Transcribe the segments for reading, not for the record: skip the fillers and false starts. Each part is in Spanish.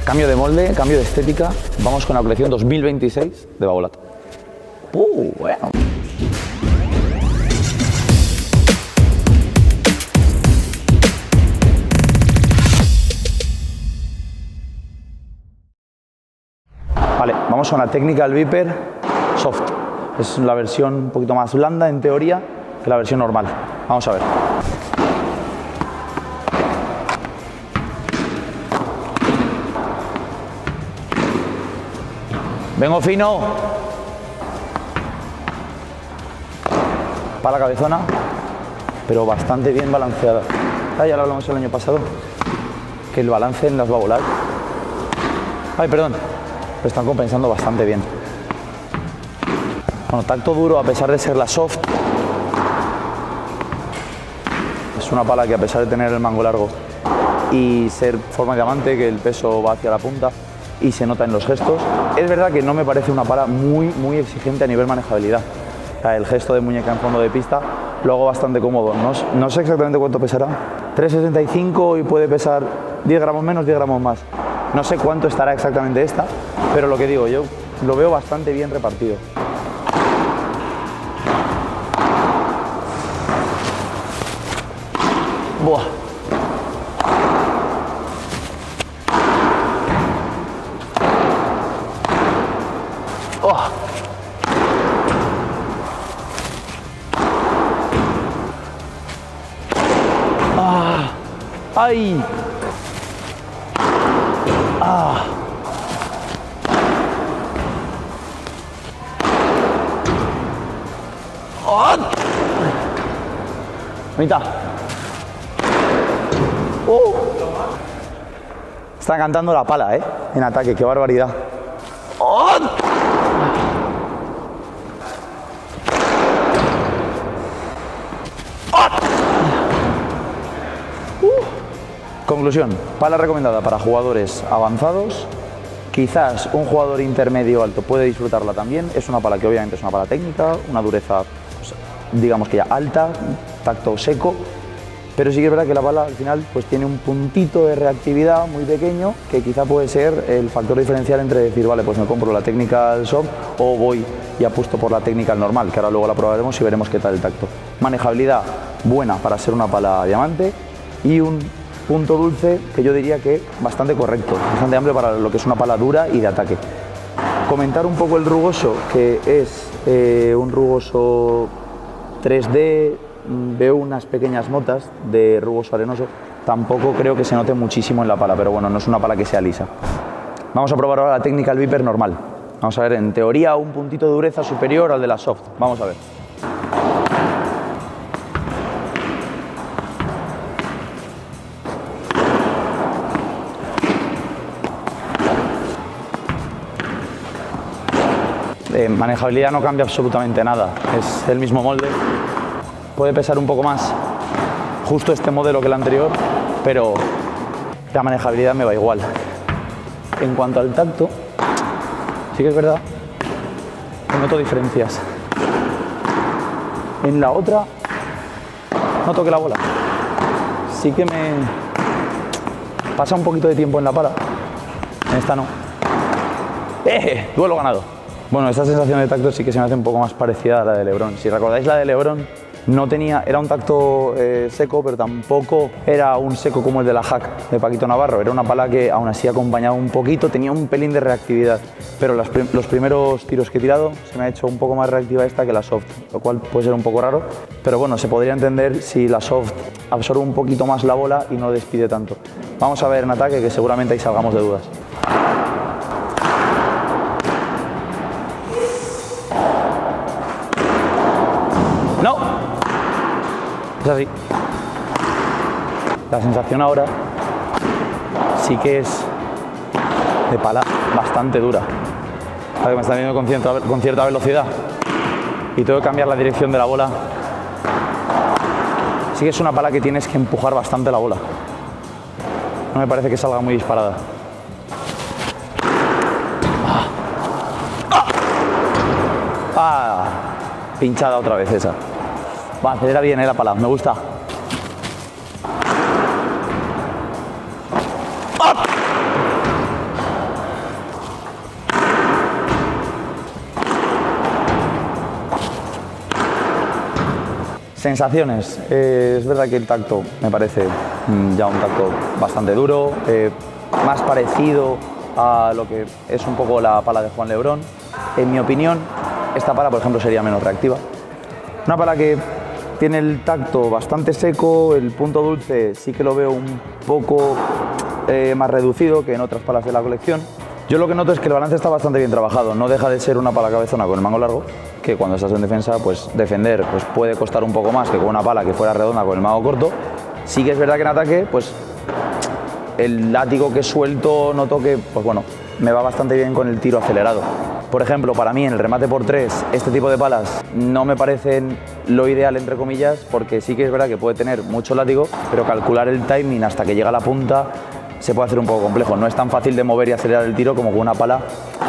Cambio de molde, cambio de estética. Vamos con la colección 2026 de Babolat. Bueno. Vale, vamos con la Technical Viper Soft. Es la versión un poquito más blanda en teoría que la versión normal. Vamos a ver. Vengo fino. Pala cabezona, pero bastante bien balanceada. Ya lo hablamos el año pasado, que el balance en las Babolat, lo están compensando bastante bien. Bueno, tacto duro a pesar de ser la soft. Es una pala que a pesar de tener el mango largo y ser forma de diamante, que el peso va hacia la punta y se nota en los gestos, es verdad que no me parece una pala muy exigente a nivel manejabilidad. O sea, el gesto de muñeca en fondo de pista lo hago bastante cómodo. No sé exactamente cuánto pesará. 3,75 y puede pesar 10 gramos menos, 10 gramos más. No sé cuánto estará exactamente esta, pero lo que digo, yo lo veo bastante bien repartido. Buah. Oh. Ah. ¡Ay! Ah. ¡Oh! Mitad. Está cantando la pala, en ataque, qué barbaridad. ¡Oh! Conclusión, pala recomendada para jugadores avanzados. Quizás un jugador intermedio alto puede disfrutarla también. Es una pala que obviamente es una pala técnica, una dureza, pues, digamos que ya alta, tacto seco. Pero sí que es verdad que la pala al final pues tiene un puntito de reactividad muy pequeño que quizá puede ser el factor diferencial entre decir, vale, pues me compro la Technical Soft o voy y apuesto por la Technical normal, que ahora luego la probaremos y veremos qué tal el tacto. Manejabilidad buena para ser una pala diamante y un punto dulce que yo diría que bastante correcto, bastante amplio para lo que es una pala dura y de ataque. Comentar un poco el rugoso, que es un rugoso 3D. Veo unas pequeñas motas de rugoso arenoso. Tampoco creo que se note muchísimo en la pala, pero bueno, no es una pala que sea lisa. Vamos a probar ahora la Technical Viper normal. Vamos a ver, en teoría, un puntito de dureza superior al de la soft. Vamos a ver. Manejabilidad no cambia absolutamente nada. Es el mismo molde. Puede pesar un poco más justo este modelo que el anterior, pero la manejabilidad me va igual. En cuanto al tacto, sí que es verdad que noto diferencias. En la otra no toqué la bola. Sí que me pasa un poquito de tiempo en la pala. En esta no. Duelo ganado. Bueno, esta sensación de tacto sí que se me hace un poco más parecida a la de LeBron. Si recordáis la de LeBron, era un tacto seco, pero tampoco era un seco como el de la Hack de Paquito Navarro. Era una pala que aún así acompañaba un poquito, tenía un pelín de reactividad. Pero los primeros tiros que he tirado se me ha hecho un poco más reactiva esta que la soft, lo cual puede ser un poco raro. Pero bueno, se podría entender si la soft absorbe un poquito más la bola y no despide tanto. Vamos a ver en ataque, que seguramente ahí salgamos de dudas. ¡No! Es así. La sensación ahora sí que es de pala bastante dura. Que me está viendo con cierta velocidad y tengo que cambiar la dirección de la bola. Sí que es una pala que tienes que empujar bastante la bola. No me parece que salga muy disparada. Pinchada otra vez esa. Va, acelera bien la pala, me gusta. Sensaciones. Es verdad que el tacto me parece ya un tacto bastante duro, más parecido a lo que es un poco la pala de Juan Lebrón. En mi opinión, esta pala, por ejemplo, sería menos reactiva. Una pala que tiene el tacto bastante seco, el punto dulce sí que lo veo un poco más reducido que en otras palas de la colección. Yo lo que noto es que el balance está bastante bien trabajado, no deja de ser una pala cabezona con el mango largo, que cuando estás en defensa, pues defender pues puede costar un poco más que con una pala que fuera redonda con el mango corto. Sí que es verdad que en ataque, pues el látigo que suelto noto que, pues bueno, me va bastante bien con el tiro acelerado. Por ejemplo, para mí en el remate por 3, este tipo de palas no me parecen lo ideal, entre comillas, porque sí que es verdad que puede tener mucho látigo, pero calcular el timing hasta que llega a la punta se puede hacer un poco complejo. No es tan fácil de mover y acelerar el tiro como con una pala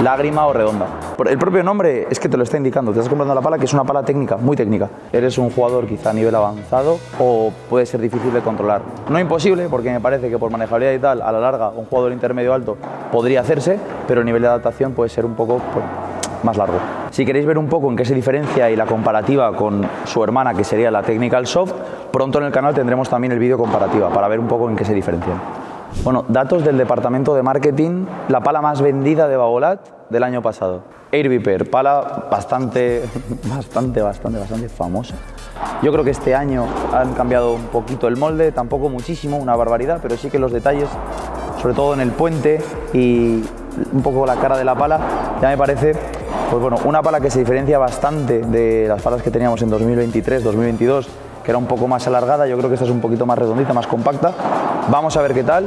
lágrima o redonda. El propio nombre es que te lo está indicando. Te estás comprando la pala, que es una pala técnica, muy técnica. Eres un jugador quizá a nivel avanzado o puede ser difícil de controlar. No imposible, porque me parece que por manejabilidad y tal, a la larga, un jugador intermedio alto podría hacerse, pero el nivel de adaptación puede ser un poco más largo. Si queréis ver un poco en qué se diferencia y la comparativa con su hermana, que sería la Technical Soft, pronto en el canal tendremos también el vídeo comparativa para ver un poco en qué se diferencian. Bueno, datos del departamento de marketing, la pala más vendida de Babolat del año pasado. Air Viper, pala bastante famosa. Yo creo que este año han cambiado un poquito el molde, tampoco muchísimo, una barbaridad, pero sí que los detalles, sobre todo en el puente y un poco la cara de la pala, ya me parece, pues bueno, una pala que se diferencia bastante de las palas que teníamos en 2023, 2022, que era un poco más alargada. Yo creo que esta es un poquito más redondita, más compacta. Vamos a ver qué tal.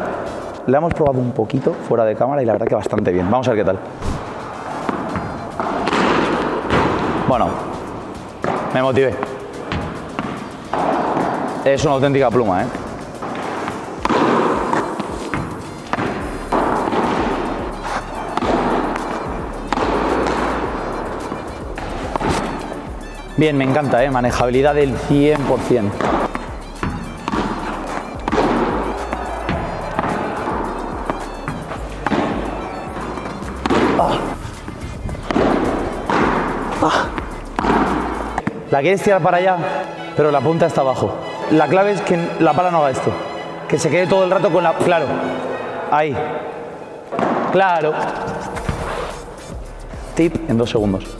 La hemos probado un poquito fuera de cámara y la verdad que bastante bien. Vamos a ver qué tal. Bueno, me motivé. Es una auténtica pluma, ¿eh? Bien, me encanta, manejabilidad del 100%. La quieres tirar para allá, pero la punta está abajo. La clave es que la pala no haga esto. Que se quede todo el rato con la... Claro. Ahí. Claro. Tip en 2 segundos.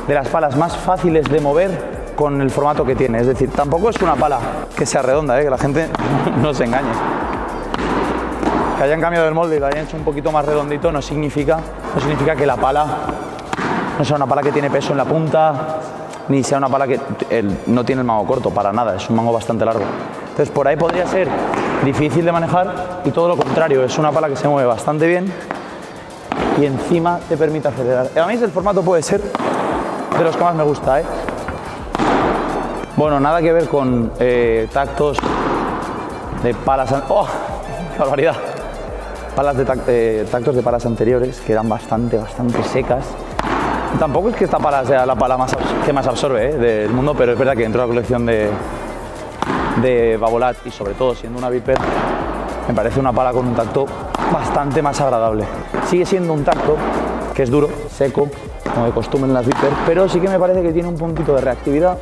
De las palas más fáciles de mover con el formato que tiene. Es decir, tampoco es una pala que sea redonda, que la gente no se engañe. Que hayan cambiado el molde y lo hayan hecho un poquito más redondito no significa que la pala no sea una pala que tiene peso en la punta, ni sea una pala que no tiene el mango corto, para nada, es un mango bastante largo. Entonces por ahí podría ser difícil de manejar y todo lo contrario, es una pala que se mueve bastante bien y encima te permite acelerar. A mí el formato puede ser de los que más me gusta, Bueno, nada que ver con tactos de palas... ¡Oh! ¡Qué barbaridad! Tactos de palas anteriores que eran bastante secas. Tampoco es que esta pala sea la pala que más absorbe del mundo, pero es verdad que dentro de la colección de Babolat y sobre todo siendo una Viper, me parece una pala con un tacto bastante más agradable. Sigue siendo un tacto que es duro, seco, como de costumbre en las Viper, pero sí que me parece que tiene un puntito de reactividad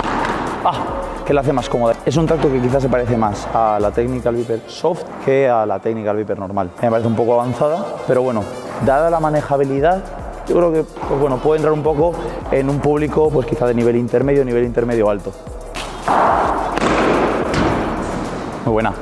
que la hace más cómoda. Es un tacto que quizás se parece más a la Technical Viper Soft que a la Technical Viper normal. Me parece un poco avanzada, pero bueno, dada la manejabilidad, yo creo que pues bueno, puede entrar un poco en un público pues quizá de nivel intermedio alto. Muy buena.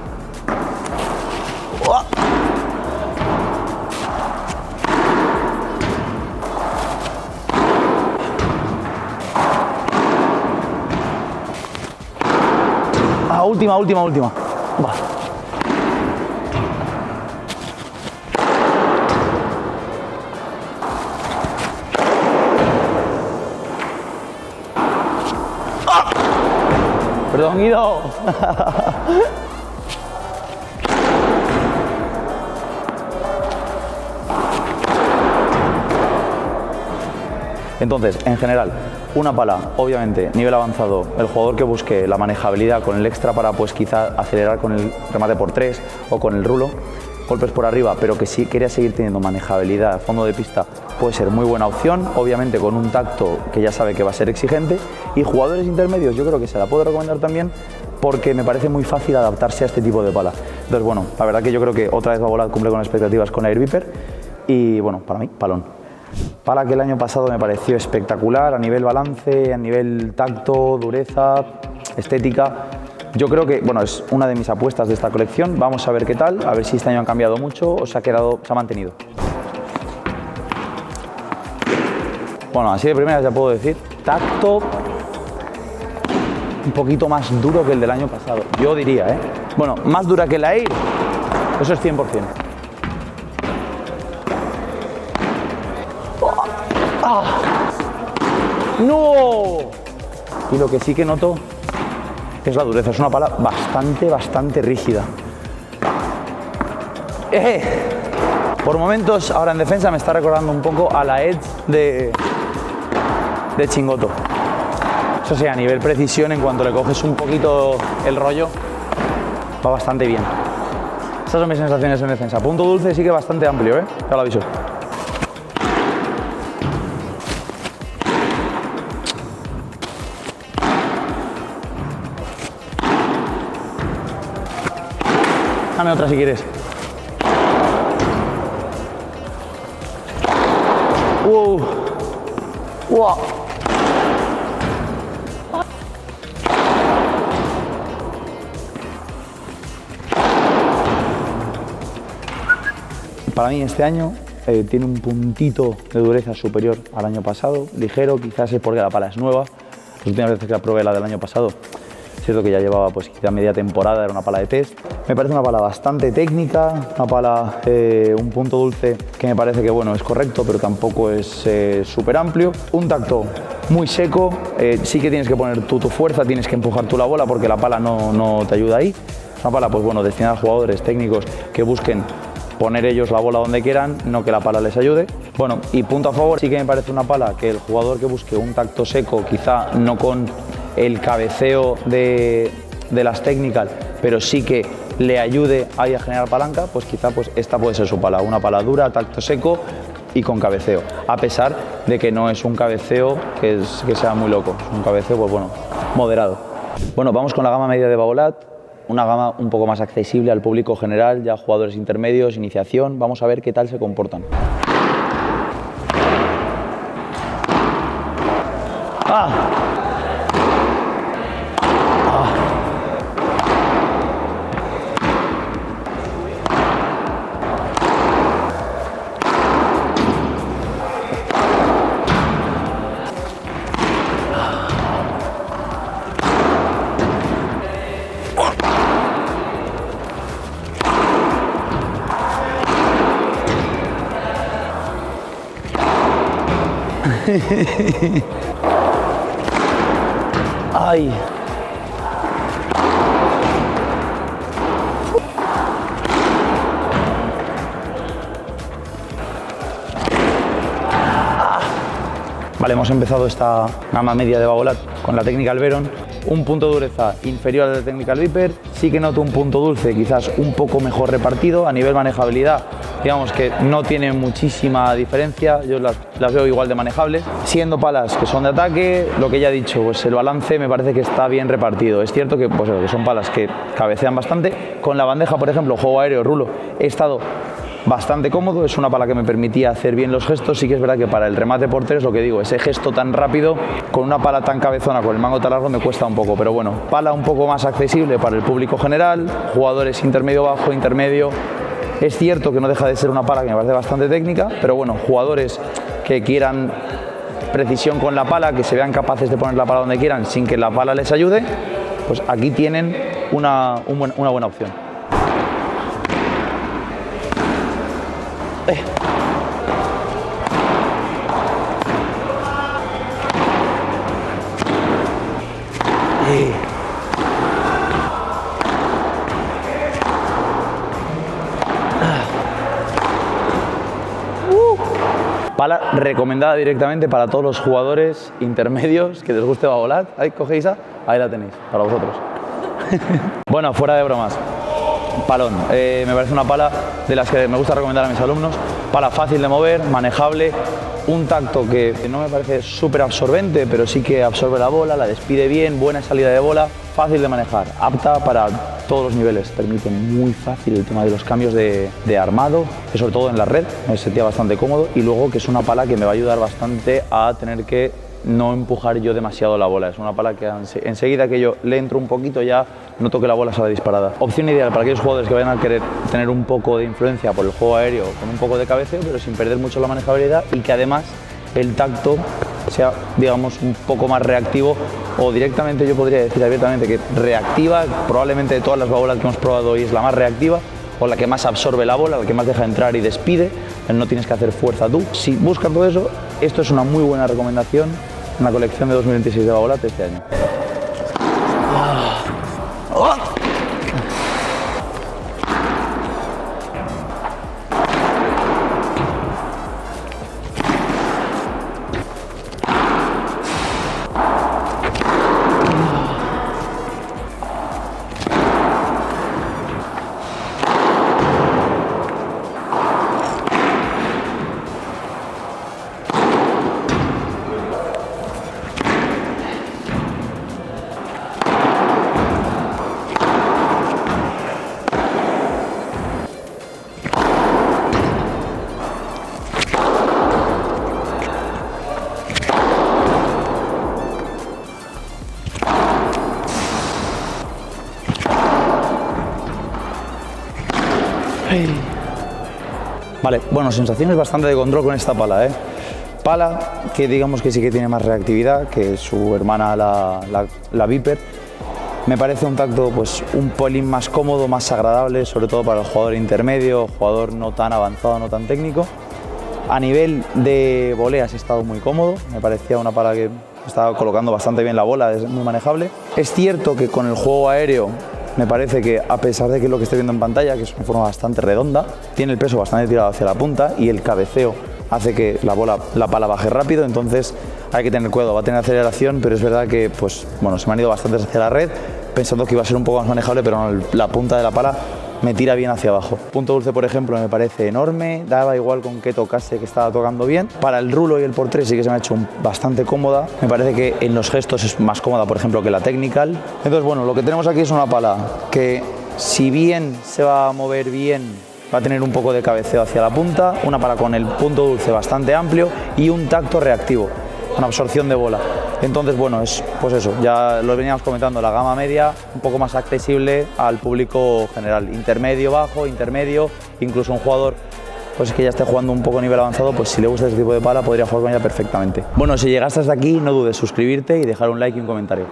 Última. Va. Perdón, Guido. Entonces, en general, una pala, obviamente, nivel avanzado, el jugador que busque la manejabilidad con el extra para pues quizá acelerar con el remate por 3 o con el rulo, golpes por arriba, pero que si quería seguir teniendo manejabilidad a fondo de pista, puede ser muy buena opción, obviamente con un tacto que ya sabe que va a ser exigente. Y jugadores intermedios yo creo que se la puedo recomendar también, porque me parece muy fácil adaptarse a este tipo de pala. Entonces, bueno, la verdad que yo creo que otra vez Babolat cumple con las expectativas con la Air Viper y, bueno, para mí, palón. Pala que el año pasado me pareció espectacular a nivel balance, a nivel tacto, dureza, estética. Yo creo que, bueno, es una de mis apuestas de esta colección. Vamos a ver qué tal, a ver si este año han cambiado mucho o se ha mantenido. Bueno, así de primeras ya puedo decir, tacto un poquito más duro que el del año pasado, yo diría, ¿eh? Bueno, más dura que la Air, eso es 100%. ¡Ah! ¡No! Y lo que sí que noto es la dureza, es una pala bastante rígida. Por momentos, ahora en defensa me está recordando un poco a la Edge de Chingoto. Eso sí, a nivel precisión, en cuanto le coges un poquito el rollo, va bastante bien. Estas son mis sensaciones en defensa. Punto dulce sí que bastante amplio, ¿eh? Ya lo aviso. Dame otra si quieres. ¡Wow! ¡Wow! Para mí este año tiene un puntito de dureza superior al año pasado, ligero, quizás es porque la pala es nueva. Las últimas veces que la probé, la del año pasado, es cierto que ya llevaba pues quizá media temporada, era una pala de test. Me parece una pala bastante técnica, una pala, un punto dulce que me parece que bueno, es correcto, pero tampoco es súper amplio. Un tacto muy seco, sí que tienes que poner tú tu fuerza, tienes que empujar tú la bola porque la pala no te ayuda ahí. Una pala pues bueno, destinada a jugadores técnicos que busquen poner ellos la bola donde quieran, no que la pala les ayude. Bueno, y punto a favor, sí que me parece una pala que el jugador que busque un tacto seco, quizá no con el cabeceo de las técnicas, pero sí que le ayude ahí a generar palanca, pues quizá pues esta puede ser su pala, una pala dura, tacto seco y con cabeceo, a pesar de que no es un cabeceo que sea muy loco, es un cabeceo pues bueno, moderado. Bueno, vamos con la gama media de Babolat, una gama un poco más accesible al público general, ya jugadores intermedios, iniciación, vamos a ver qué tal se comportan. ¡Ah! ¡Ay! Vale, hemos empezado esta gama media de Babolat con la Technical Veron. Un punto de dureza inferior al de Technical Viper. Sí que noto un punto dulce quizás un poco mejor repartido. A nivel manejabilidad, digamos que no tiene muchísima diferencia. Yo las veo igual de manejables. Siendo palas que son de ataque, lo que ya he dicho, pues el balance me parece que está bien repartido. Es cierto que, pues, que son palas que cabecean bastante. Con la bandeja, por ejemplo, juego aéreo, rulo, he estado bastante cómodo, es una pala que me permitía hacer bien los gestos. Sí que es verdad que para el remate por tres, lo que digo, ese gesto tan rápido con una pala tan cabezona, con el mango tan largo, me cuesta un poco, pero bueno, pala un poco más accesible para el público general, jugadores intermedio bajo, intermedio. Es cierto que no deja de ser una pala que me parece bastante técnica, pero bueno, jugadores que quieran precisión con la pala, que se vean capaces de poner la pala donde quieran sin que la pala les ayude, pues aquí tienen una buena opción. Pala recomendada directamente para todos los jugadores intermedios que les guste Babolat. Ahí cogéis ahí la tenéis, para vosotros. Bueno, fuera de bromas. palón. Me parece una pala de las que me gusta recomendar a mis alumnos. Pala fácil de mover, manejable, un tacto que no me parece súper absorbente, pero sí que absorbe la bola, la despide bien, buena salida de bola, fácil de manejar, apta para todos los niveles. Permite muy fácil el tema de los cambios de armado, que sobre todo en la red me sentía bastante cómodo, y luego que es una pala que me va a ayudar bastante a tener que no empujar yo demasiado la bola. Es una pala que enseguida que yo le entro un poquito ya noto que la bola sale disparada. Opción ideal para aquellos jugadores que vayan a querer tener un poco de influencia por el juego aéreo con un poco de cabeceo, pero sin perder mucho la manejabilidad, y que además el tacto sea, digamos, un poco más reactivo, o directamente yo podría decir abiertamente que reactiva. Probablemente de todas las bolas que hemos probado hoy es la más reactiva, o la que más absorbe la bola, la que más deja entrar y despide. No tienes que hacer fuerza tú. Si buscas todo eso, esto es una muy buena recomendación en la colección de 2026 de Babolat este año. Vale, bueno, sensaciones bastante de control con esta pala, ¿eh? Pala que digamos que sí que tiene más reactividad que su hermana la Viper. Me parece un tacto pues un pelín más cómodo, más agradable, sobre todo para el jugador intermedio, jugador no tan avanzado, no tan técnico. A nivel de voleas he estado muy cómodo, me parecía una pala que estaba colocando bastante bien la bola, es muy manejable. Es cierto que con el juego aéreo me parece que, a pesar de que lo que estoy viendo en pantalla, que es una forma bastante redonda, tiene el peso bastante tirado hacia la punta y el cabeceo hace que la pala baje rápido, entonces hay que tener cuidado, va a tener aceleración, pero es verdad que pues, bueno, se me han ido bastantes hacia la red, pensando que iba a ser un poco más manejable, pero no, la punta de la pala me tira bien hacia abajo. Punto dulce, por ejemplo, me parece enorme, daba igual con qué tocase, que estaba tocando bien. Para el rulo y el por 3 sí que se me ha hecho bastante cómoda. Me parece que en los gestos es más cómoda, por ejemplo, que la technical. Entonces, bueno, lo que tenemos aquí es una pala que, si bien se va a mover bien, va a tener un poco de cabeceo hacia la punta, una pala con el punto dulce bastante amplio y un tacto reactivo, con absorción de bola. Entonces, bueno, es pues eso, ya lo veníamos comentando, la gama media un poco más accesible al público general, intermedio, bajo, intermedio, incluso un jugador pues que ya esté jugando un poco a nivel avanzado, pues si le gusta este tipo de pala podría jugar con ella perfectamente. Bueno, si llegaste hasta aquí, no dudes en suscribirte y dejar un like y un comentario.